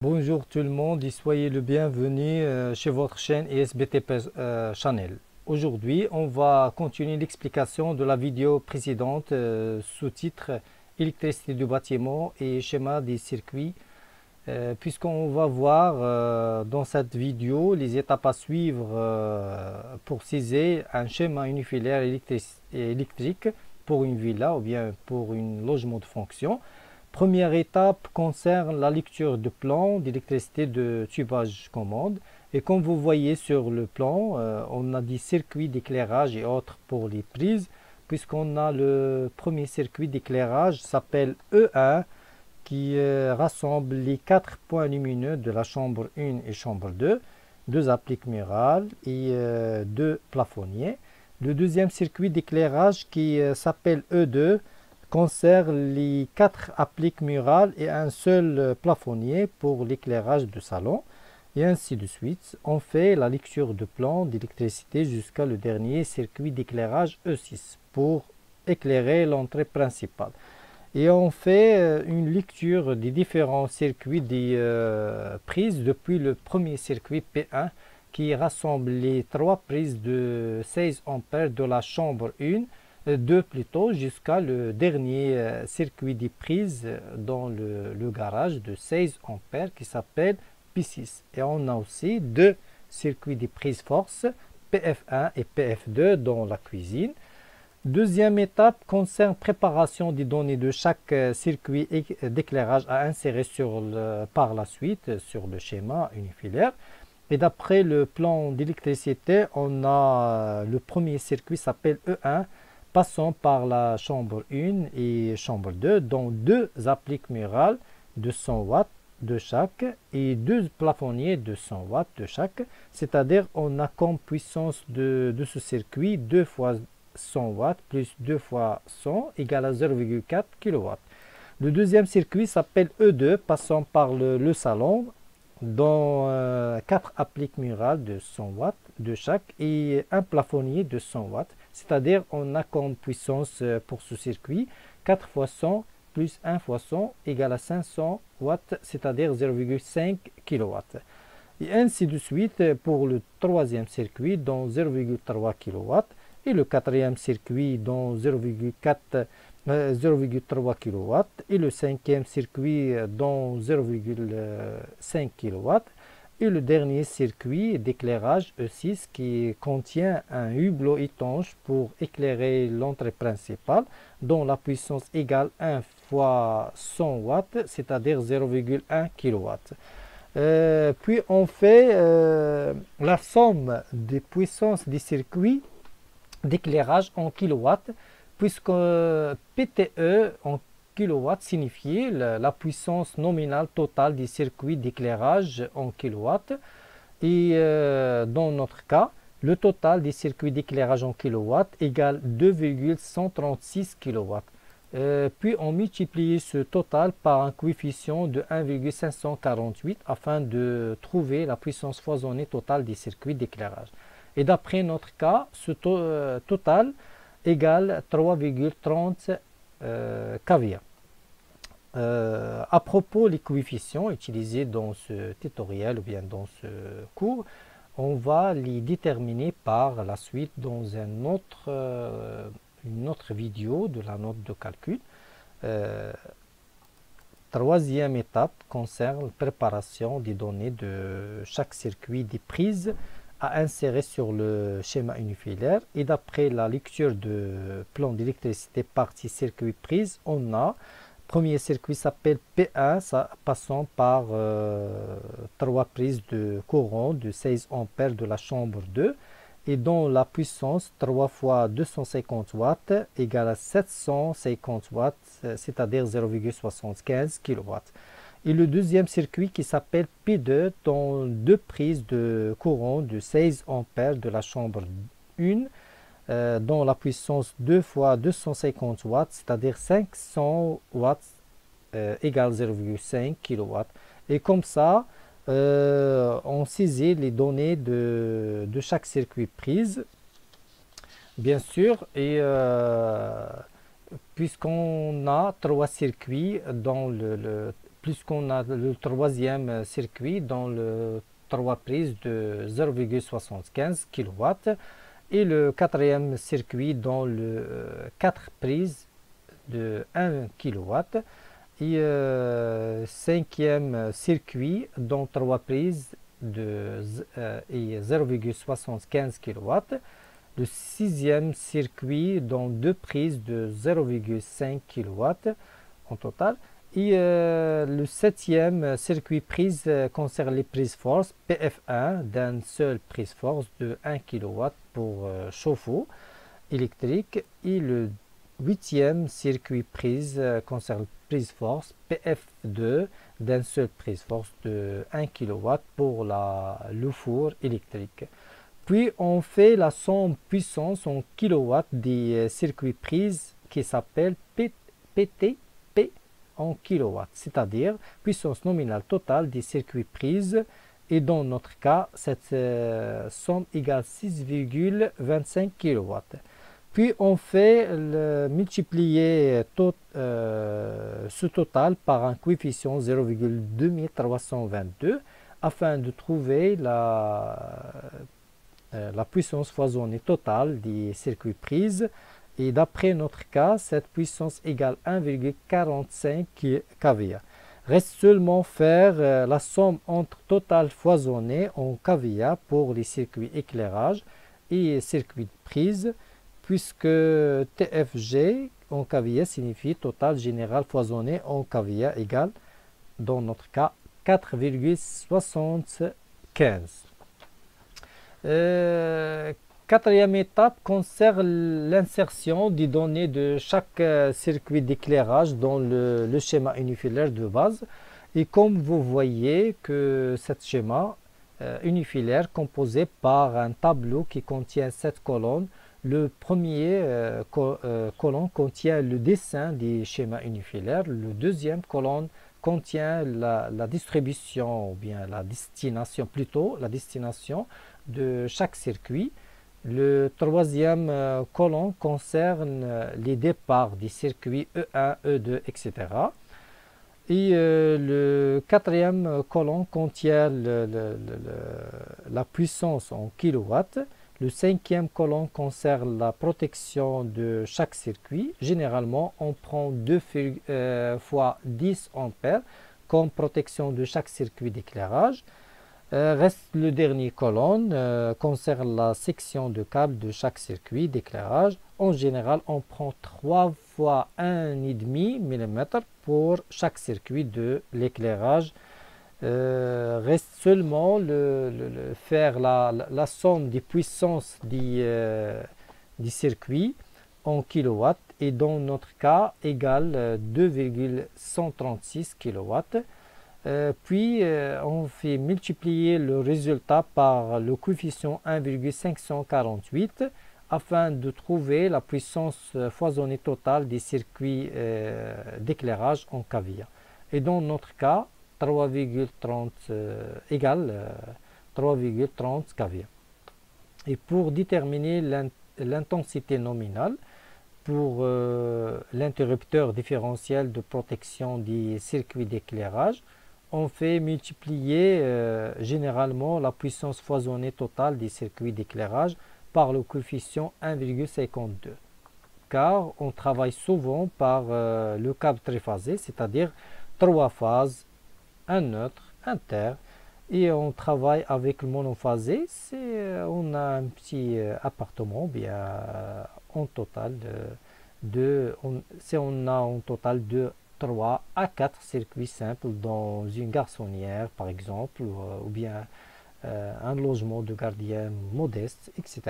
Bonjour tout le monde et soyez le bienvenu chez votre chaîne ESBTP Channel. Aujourd'hui, on va continuer l'explication de la vidéo précédente sous-titre électricité du bâtiment et schéma des circuits, puisqu'on va voir dans cette vidéo les étapes à suivre pour saisir un schéma unifilaire électrique pour une villa ou bien pour un logement de fonction. Première étape concerne la lecture de plan d'électricité de tubage commande. Et comme vous voyez sur le plan, on a des circuits d'éclairage et autres pour les prises, puisqu'on a le premier circuit d'éclairage s'appelle E1 qui rassemble les 4 points lumineux de la chambre 1 et chambre 2, deux appliques murales et deux plafonniers. Le deuxième circuit d'éclairage qui s'appelle E2 concerne les 4 appliques murales et un seul plafonnier pour l'éclairage du salon, et ainsi de suite. On fait la lecture de plan d'électricité jusqu'à le dernier circuit d'éclairage E6 pour éclairer l'entrée principale. Et on fait une lecture des différents circuits des prises depuis le premier circuit P1 qui rassemble les 3 prises de 16 ampères de la chambre 1, 2 plutôt, jusqu'à le dernier circuit des prises dans le garage de 16 ampères qui s'appelle P6. Et on a aussi 2 circuits des prises force, PF1 et PF2 dans la cuisine. Deuxième étape concerne préparation des données de chaque circuit d'éclairage à insérer par la suite sur le schéma unifilaire. Et d'après le plan d'électricité, on a le premier circuit s'appelle E1, passant par la chambre 1 et chambre 2, dont 2 appliques murales de 100 watts de chaque et 2 plafonniers de 100 watts de chaque. C'est-à-dire on a comme puissance de ce circuit 2 fois 100 watts plus 2 fois 100 égale à 0,4 kW. Le deuxième circuit s'appelle E2, passant par le salon, dont 4 appliques murales de 100 watts de chaque et un plafonnier de 100 watts. C'est-à-dire on a comme puissance pour ce circuit 4 fois 100 plus 1 fois 100 égale à 500 watts, c'est-à-dire 0,5 kW. Et ainsi de suite pour le troisième circuit dans 0,3 kW et le quatrième circuit dans 0,3 kW et le cinquième circuit dans 0,5 kW et le dernier circuit d'éclairage E6 qui contient un hublot étanche pour éclairer l'entrée principale dont la puissance égale 1 fois 100 watts, c'est-à-dire 0,1 kW. Puis on fait la somme des puissances des circuits d'éclairage en kilowatts, puisque PTE en kilowatts signifie la puissance nominale totale des circuits d'éclairage en kilowatts. Et dans notre cas, le total des circuits d'éclairage en kilowatts égale 2,136 kW. Puis on multiplie ce total par un coefficient de 1,548 afin de trouver la puissance foisonnée totale des circuits d'éclairage. Et d'après notre cas, ce total égale 3,30 kVA. À propos des coefficients utilisés dans ce tutoriel ou bien dans ce cours, on va les déterminer par la suite dans une autre vidéo de la note de calcul. Troisième étape concerne la préparation des données de chaque circuit des prises à insérer sur le schéma unifilaire. Et d'après la lecture de plan d'électricité partie circuit prise, on a premier circuit s'appelle P1, passant par 3 prises de courant de 16 ampères de la chambre 2 et dont la puissance 3 fois 250 watts égale à 750 watts, c'est-à-dire 0,75 kW. Et le deuxième circuit qui s'appelle P2, dont 2 prises de courant de 16 ampères de la chambre 1, dont la puissance 2 fois 250 watts, c'est-à-dire 500 watts, égale 0,5 kW. Et comme ça, on saisit les données de chaque circuit prise, bien sûr, et puisqu'on a 3 circuits dans le puisqu'on a le troisième circuit dans le 3 prises de 0,75 kW et le quatrième circuit dans le 4 prises de 1 kW et cinquième circuit dans 3 prises de 0,75 kW, le sixième circuit dans 2 prises de 0,5 kW en total. Et le septième circuit prise concerne les prises force PF1 d'un seul prise force de 1 kW pour chauffe-eau électrique. Et le huitième circuit prise concerne prise force PF2 d'un seul prise force de 1 kW pour le four électrique. Puis on fait la somme puissance en kW des circuits prises qui s'appelle PTP en kW, c'est-à-dire puissance nominale totale des circuits prises, et dans notre cas, cette somme égale 6,25 kW. Puis on fait multiplier ce total par un coefficient 0,2322 afin de trouver la puissance foisonnée totale des circuits prises. Et d'après notre cas, cette puissance égale 1,45 kVA. Reste seulement faire la somme entre total foisonné en kVA pour les circuits éclairage et circuits de prise, puisque TFG en kVA signifie total général foisonné en kVA égale, dans notre cas, 4,75. Quatrième étape concerne l'insertion des données de chaque circuit d'éclairage dans le schéma unifilaire de base. Et comme vous voyez que ce schéma unifilaire composé par un tableau qui contient 7 colonnes, le premier colonne contient le dessin des schémas unifilaires, le deuxième colonne contient la distribution ou bien la destination de chaque circuit. Le troisième colonne concerne les départs des circuits E1, E2, etc. Et le quatrième colonne contient la puissance en kilowatts. Le cinquième colonne concerne la protection de chaque circuit. Généralement, on prend 2 fois 10 ampères comme protection de chaque circuit d'éclairage. Reste le dernier colonne concerne la section de câble de chaque circuit d'éclairage. En général, on prend 3 fois 1,5 mm pour chaque circuit de l'éclairage. Reste seulement faire la somme des puissances des circuits en kilowatts et dans notre cas égale 2,136 kW. Puis on fait multiplier le résultat par le coefficient 1,548 afin de trouver la puissance foisonnée totale des circuits d'éclairage en kVA. Et dans notre cas, 3,30 égale 3,30 kVA. Et pour déterminer l'intensité nominale pour l'interrupteur différentiel de protection des circuits d'éclairage, on fait multiplier généralement la puissance foisonnée totale des circuits d'éclairage par le coefficient 1,52. Car on travaille souvent par le câble triphasé, c'est-à-dire 3 phases, un neutre, un terre, et on travaille avec le monophasé. On a un petit appartement, bien en total on a en total de 3 à 4 circuits simples dans une garçonnière par exemple, ou bien un logement de gardien modeste, etc.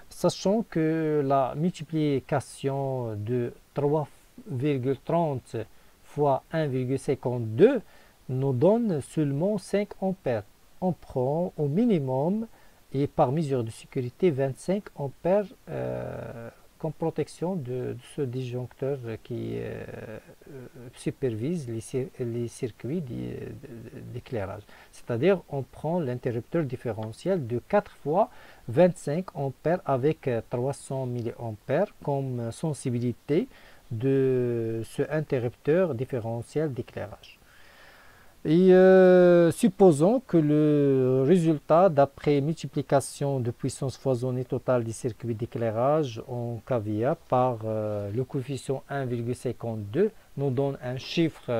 Sachant que la multiplication de 3,30 fois 1,52 nous donne seulement 5 ampères. On prend au minimum et par mesure de sécurité 25 ampères comme protection de ce disjoncteur qui supervise les circuits d'éclairage. C'est-à-dire on prend l'interrupteur différentiel de 4 fois 25 ampères avec 300 mA comme sensibilité de ce interrupteur différentiel d'éclairage. Et supposons que le résultat d'après multiplication de puissance foisonnée totale des circuits d'éclairage en kVA par le coefficient 1,52 nous donne un chiffre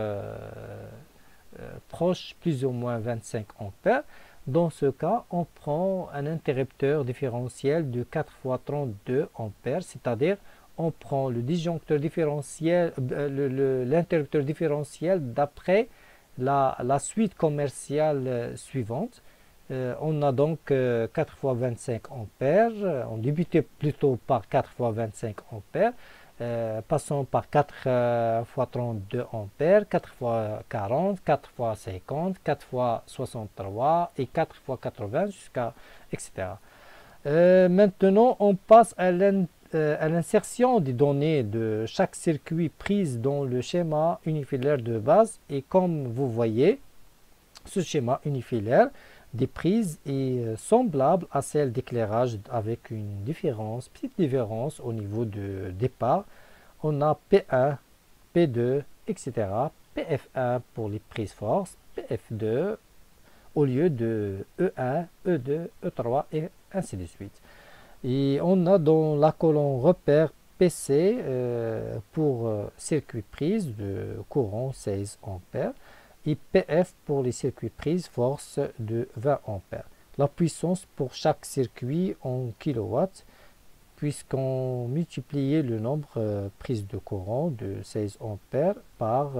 proche plus ou moins 25 ampères. Dans ce cas, on prend un interrupteur différentiel de 4 fois 32 ampères, c'est-à-dire on prend le disjoncteur différentiel, l'interrupteur différentiel d'après la suite commerciale suivante. On a donc 4 fois 25 ampères, on débutait plutôt par 4 fois 25 ampères, passons par 4 fois 32 ampères, 4 fois 40, 4 fois 50, 4 fois 63 et 4 fois 80 jusqu'à etc. Maintenant, on passe à l'insertion des données de chaque circuit prises dans le schéma unifilaire de base. Et comme vous voyez, ce schéma unifilaire des prises est semblable à celle d'éclairage avec une petite différence au niveau de départ. On a P1, P2, etc. PF1 pour les prises force, PF2 au lieu de E1, E2, E3 et ainsi de suite. Et on a dans la colonne repère PC pour circuit prise de courant 16 ampères et PF pour les circuits prises force de 20 ampères. La puissance pour chaque circuit en kilowatts, puisqu'on multipliait le nombre prises de courant de 16 ampères par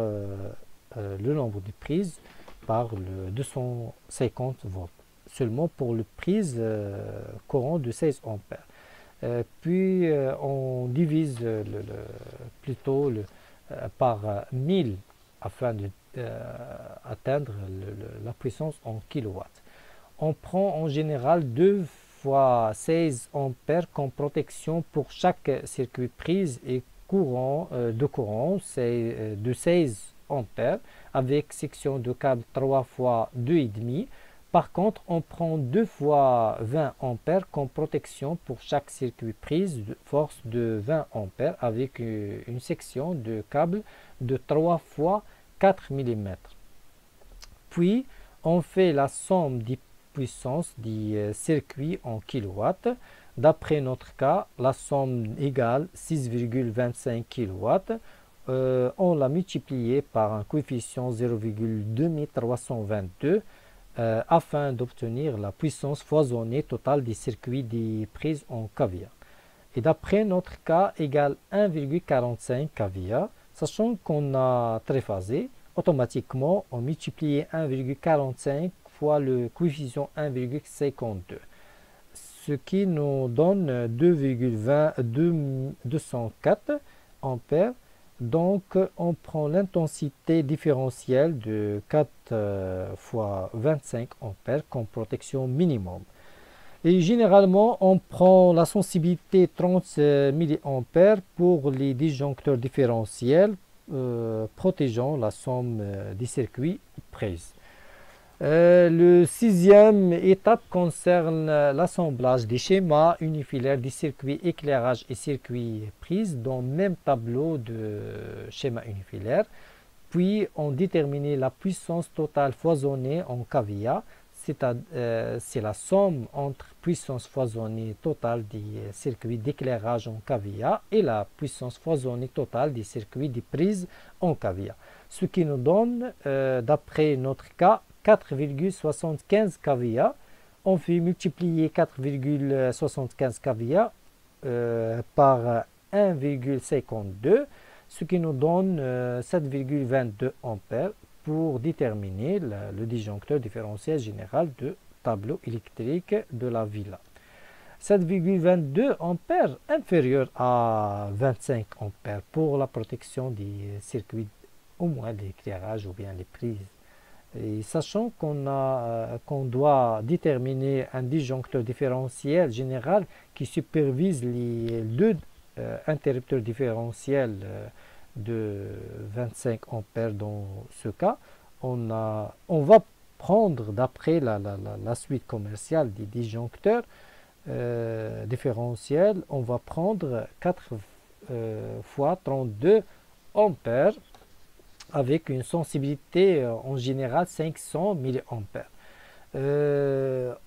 le nombre de prises par le 250 volts, seulement pour le prise courant de 16 ampères. Puis on divise plutôt par 1000 afin d'atteindre la puissance en kilowatts. On prend en général 2 fois 16 ampères comme protection pour chaque circuit prise et courant de courant de 16 ampères avec section de câble 3 fois 2,5. Par contre, on prend 2 fois 20 ampères comme protection pour chaque circuit prise de force de 20 ampères avec une section de câble de 3 fois 4 mm. Puis, on fait la somme des puissances des circuits en kilowatts. D'après notre cas, la somme égale 6,25 kW. On l'a multiplié par un coefficient 0,2322 afin d'obtenir la puissance foisonnée totale des circuits des prises en kVA. Et d'après notre cas égale 1,45 kVA, sachant qu'on a triphasé, automatiquement on multiplie 1,45 fois le coefficient 1,52, ce qui nous donne 2,204 ampères. Donc, on prend l'intensité différentielle de 4 fois 25 ampères comme protection minimum. Et généralement, on prend la sensibilité 30 mA pour les disjoncteurs différentiels protégeant la somme des circuits prises. Le sixième étape concerne l'assemblage des schémas unifilaires des circuits éclairage et circuits prises dans le même tableau de schéma unifilaire. Puis on détermine la puissance totale foisonnée en kVA, c'est la somme entre puissance foisonnée totale des circuits d'éclairage en kVA et la puissance foisonnée totale des circuits de prise en kVA. Ce qui nous donne, d'après notre cas, 4,75 kVA. On fait multiplier 4,75 kVA par 1,52, ce qui nous donne 7,22 ampères pour déterminer le disjoncteur différentiel général de tableau électrique de la villa. 7,22 ampères inférieur à 25 ampères pour la protection des circuits, au moins d'éclairage ou bien les prises. Et sachant qu'on doit déterminer un disjoncteur différentiel général qui supervise les deux interrupteurs différentiels de 25 ampères dans ce cas, on va prendre, d'après la suite commerciale des disjoncteurs différentiels, on va prendre 4 fois 32 ampères avec une sensibilité en général 500 mA.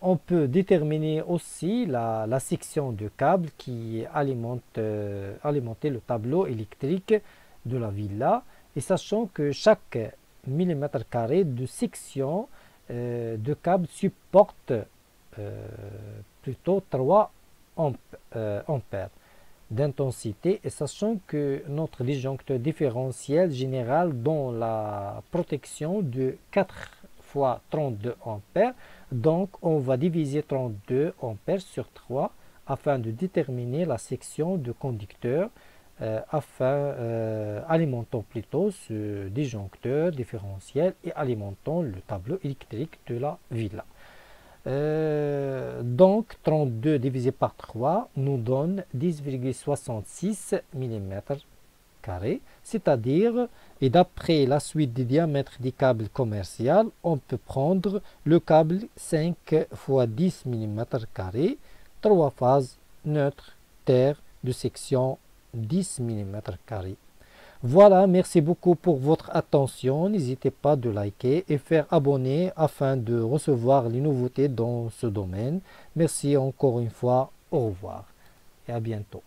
On peut déterminer aussi la section de câble qui alimente le tableau électrique de la villa, et sachant que chaque millimètre carré de section de câble supporte plutôt 3 ampères d'intensité, et sachant que notre disjoncteur différentiel général donne la protection de 4 fois 32 ampères, donc on va diviser 32 ampères sur 3 afin de déterminer la section de conducteur alimentant plutôt ce disjoncteur différentiel et alimentant le tableau électrique de la villa. Donc 32 divisé par 3 nous donne 10,66 mm², c'est-à-dire, et d'après la suite des diamètres des câbles commerciaux, on peut prendre le câble 5 x 10 mm², 3 phases neutres terre de section 10 mm². Voilà, merci beaucoup pour votre attention. N'hésitez pas de liker et faire abonner afin de recevoir les nouveautés dans ce domaine. Merci encore une fois. Au revoir et à bientôt.